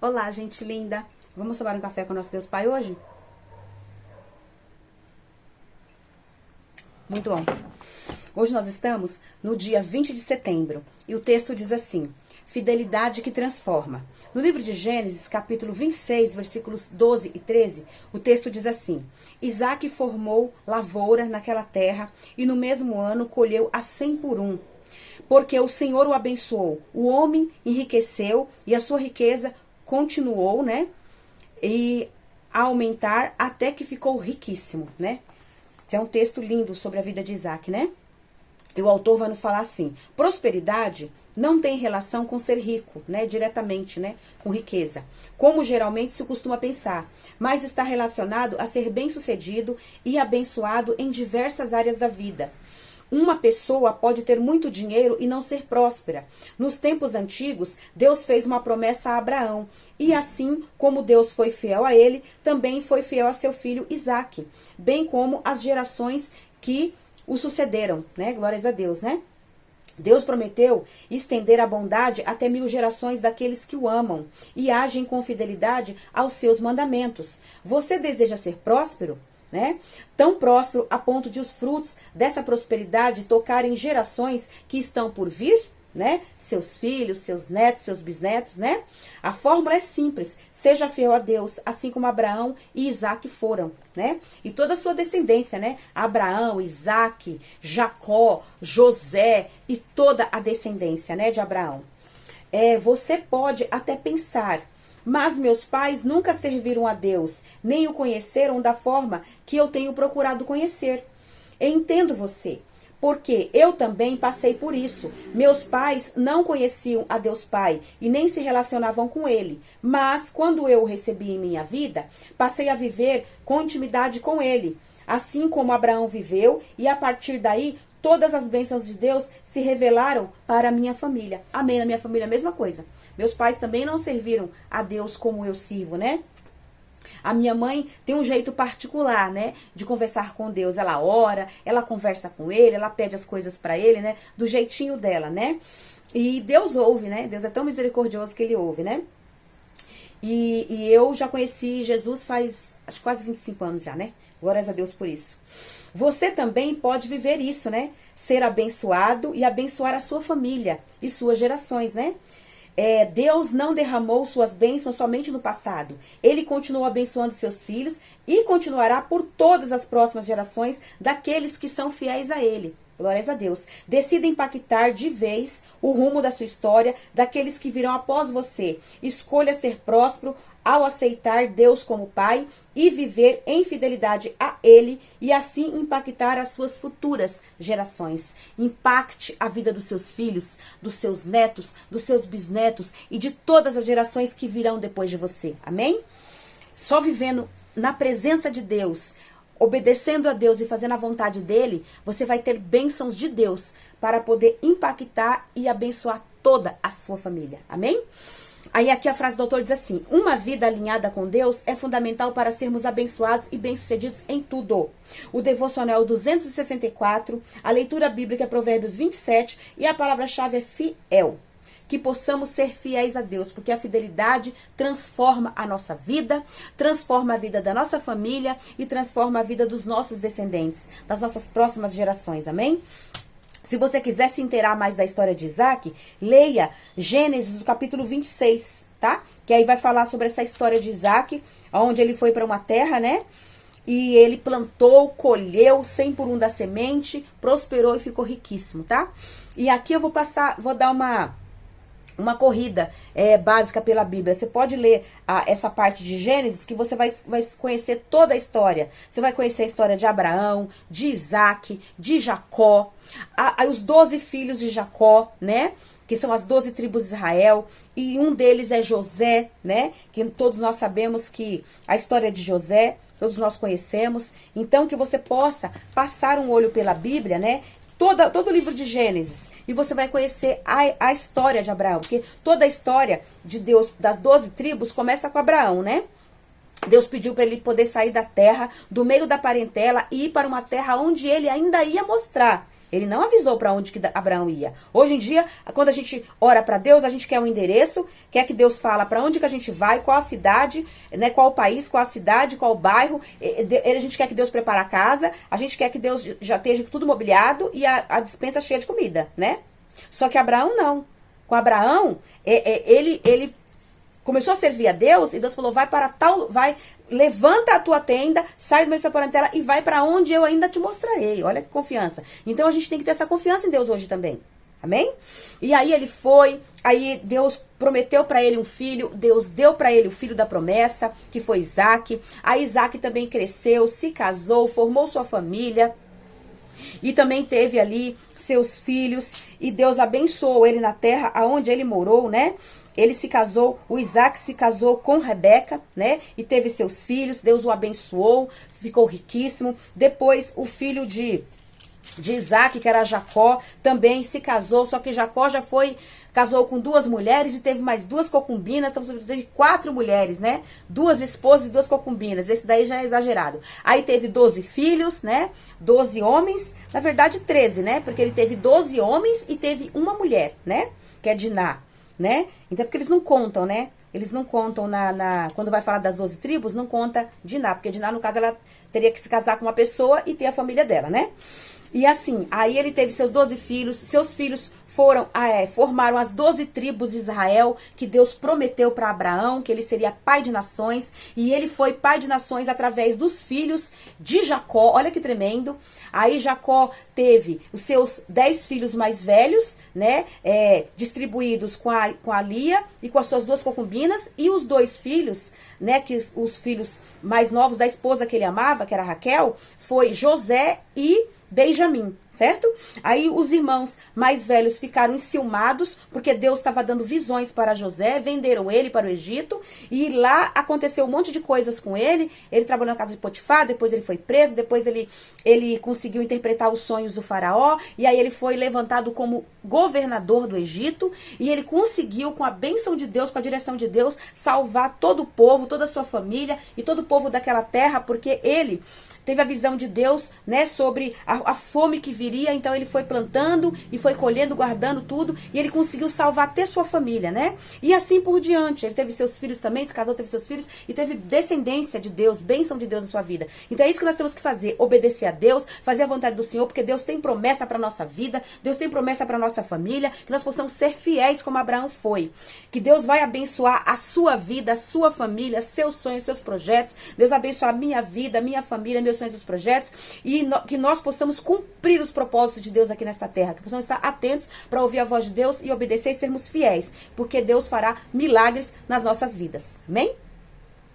Olá, gente linda! Vamos tomar um café com o nosso Deus Pai hoje? Muito bom! Hoje nós estamos no dia 20 de setembro e o texto diz assim: fidelidade que transforma. No livro de Gênesis, capítulo 26, versículos 12 e 13, o texto diz assim: Isaac formou lavoura naquela terra e no mesmo ano colheu a 100 por um. Porque o Senhor o abençoou. O homem enriqueceu e a sua riqueza continuou, né? E a aumentar até que ficou riquíssimo, né? Esse é um texto lindo sobre a vida de Isaac, né? E o autor vai nos falar assim: prosperidade não tem relação com ser rico, né? Diretamente, né? Com riqueza, como geralmente se costuma pensar, mas está relacionado a ser bem-sucedido e abençoado em diversas áreas da vida. Uma pessoa pode ter muito dinheiro e não ser próspera. Nos tempos antigos, Deus fez uma promessa a Abraão. E assim como Deus foi fiel a ele, também foi fiel a seu filho Isaque, bem como as gerações que o sucederam, né? Glórias a Deus, né? Deus prometeu estender a bondade até 1000 gerações daqueles que o amam e agem com fidelidade aos seus mandamentos. Você deseja ser próspero? Né? Tão próspero a ponto de os frutos dessa prosperidade tocarem gerações que estão por vir, né? Seus filhos, seus netos, seus bisnetos, né? A fórmula é simples: seja fiel a Deus, assim como Abraão e Isaac foram, né? E toda a sua descendência, né? Abraão, Isaac, Jacó, José e toda a descendência, né, de Abraão. Você pode até pensar: mas meus pais nunca serviram a Deus, nem o conheceram da forma que eu tenho procurado conhecer. Entendo você, porque eu também passei por isso. Meus pais não conheciam a Deus Pai e nem se relacionavam com Ele. Mas quando eu o recebi em minha vida, passei a viver com intimidade com Ele. Assim como Abraão viveu, e a partir daí todas as bênçãos de Deus se revelaram para a minha família. Amém. Na minha família a mesma coisa. Meus pais também não serviram a Deus como eu sirvo, né? A minha mãe tem um jeito particular, né, de conversar com Deus. Ela ora, ela conversa com Ele, ela pede as coisas para Ele, né, do jeitinho dela, né? E Deus ouve, né? Deus é tão misericordioso que Ele ouve, né? E eu já conheci Jesus faz, acho, quase 25 anos já, né? Glórias a Deus por isso. Você também pode viver isso, né? Ser abençoado e abençoar a sua família e suas gerações, né? Deus não derramou suas bênçãos somente no passado. Ele continuou abençoando seus filhos e continuará por todas as próximas gerações daqueles que são fiéis a Ele. Glórias a Deus. Decida impactar de vez o rumo da sua história, daqueles que virão após você. Escolha ser próspero ao aceitar Deus como Pai e viver em fidelidade a Ele e assim impactar as suas futuras gerações. Impacte a vida dos seus filhos, dos seus netos, dos seus bisnetos e de todas as gerações que virão depois de você. Amém? Só vivendo na presença de Deus, obedecendo a Deus e fazendo a vontade dele, você vai ter bênçãos de Deus para poder impactar e abençoar toda a sua família. Amém? Aí aqui a frase do autor diz assim: uma vida alinhada com Deus é fundamental para sermos abençoados e bem-sucedidos em tudo. O devocional 264, a leitura bíblica é Provérbios 27 e a palavra-chave é fiel. Que possamos ser fiéis a Deus, porque a fidelidade transforma a nossa vida, transforma a vida da nossa família e transforma a vida dos nossos descendentes, das nossas próximas gerações, amém? Se você quiser se inteirar mais da história de Isaac, leia Gênesis, do capítulo 26, tá? Que aí vai falar sobre essa história de Isaac, onde ele foi para uma terra, né? E ele plantou, colheu 100 por um da semente, prosperou e ficou riquíssimo, tá? E aqui eu vou dar uma corrida básica pela Bíblia. Você pode ler essa parte de Gênesis, que você vai conhecer toda a história. Você vai conhecer a história de Abraão, de Isaac, de Jacó, os 12 filhos de Jacó, né? Que são as 12 tribos de Israel, e um deles é José, né? Que todos nós sabemos que a história de José, todos nós conhecemos. Então, que você possa passar um olho pela Bíblia, né? Todo o livro de Gênesis. E você vai conhecer a história de Abraão. Porque toda a história de Deus, das 12 tribos, começa com Abraão, né? Deus pediu para ele poder sair da terra, do meio da parentela, e ir para uma terra onde ele ainda ia mostrar Ele não avisou para onde que Abraão ia. Hoje em dia, quando a gente ora para Deus, a gente quer um endereço, quer que Deus fala para onde que a gente vai, qual a cidade, né, qual o país, qual a cidade, qual o bairro. A gente quer que Deus prepare a casa, a gente quer que Deus já esteja tudo mobiliado e a despensa cheia de comida, né? Só que Abraão não. Com Abraão, ele começou a servir a Deus e Deus falou, levanta a tua tenda, sai do meio da sua parentela e vai para onde eu ainda te mostrarei. Olha que confiança. Então a gente tem que ter essa confiança em Deus hoje também. Amém? E aí ele foi, aí Deus prometeu para ele um filho, Deus deu para ele o filho da promessa, que foi Isaac. Aí Isaac também cresceu, se casou, formou sua família. E também teve ali seus filhos, e Deus abençoou ele na terra aonde ele morou, né? Ele se casou, o Isaac se casou com Rebeca, né? E teve seus filhos, Deus o abençoou, ficou riquíssimo. Depois o filho de Isaac, que era Jacó, também se casou, só que Jacó casou com 2 mulheres e teve mais 2 concubinas, então teve 4 mulheres, né? 2 esposas e 2 concubinas, esse daí já é exagerado. Aí teve 12 filhos, né? 12 homens, na verdade 13, né? Porque ele teve 12 homens e teve uma mulher, né? Que é Diná, né? Então porque eles não contam, né? Eles não contam quando vai falar das 12 tribos, não conta Diná, porque Diná, no caso, ela teria que se casar com uma pessoa e ter a família dela, né? E assim, aí ele teve seus 12 filhos, seus filhos formaram as 12 tribos de Israel, que Deus prometeu para Abraão, que ele seria pai de nações, e ele foi pai de nações através dos filhos de Jacó, olha que tremendo. Aí Jacó teve os seus 10 filhos mais velhos, né, distribuídos com a Lia e com as suas 2 concubinas, e os 2 filhos, né, que os filhos mais novos da esposa que ele amava, que era Raquel, foi José e Benjamim, certo? Aí os irmãos mais velhos ficaram enciumados, porque Deus estava dando visões para José, venderam ele para o Egito, e lá aconteceu um monte de coisas com ele. Ele trabalhou na casa de Potifar, depois ele foi preso, depois ele conseguiu interpretar os sonhos do faraó, e aí ele foi levantado como governador do Egito, e ele conseguiu, com a bênção de Deus, com a direção de Deus, salvar todo o povo, toda a sua família e todo o povo daquela terra, porque ele teve a visão de Deus, né, sobre a fome que viria. Então ele foi plantando e foi colhendo, guardando tudo, e ele conseguiu salvar até sua família, né? E assim por diante. Ele teve seus filhos também, se casou, teve seus filhos e teve descendência de Deus, bênção de Deus na sua vida. Então é isso que nós temos que fazer, obedecer a Deus, fazer a vontade do Senhor, porque Deus tem promessa para nossa vida, Deus tem promessa para nossa família, que nós possamos ser fiéis como Abraão foi. Que Deus vai abençoar a sua vida, a sua família, seus sonhos, seus projetos. Deus abençoar a minha vida, a minha família, meus sonhos, os projetos, e que nós possamos cumprir os propósitos de Deus aqui nesta terra, que possamos estar atentos para ouvir a voz de Deus e obedecer e sermos fiéis, porque Deus fará milagres nas nossas vidas. Amém?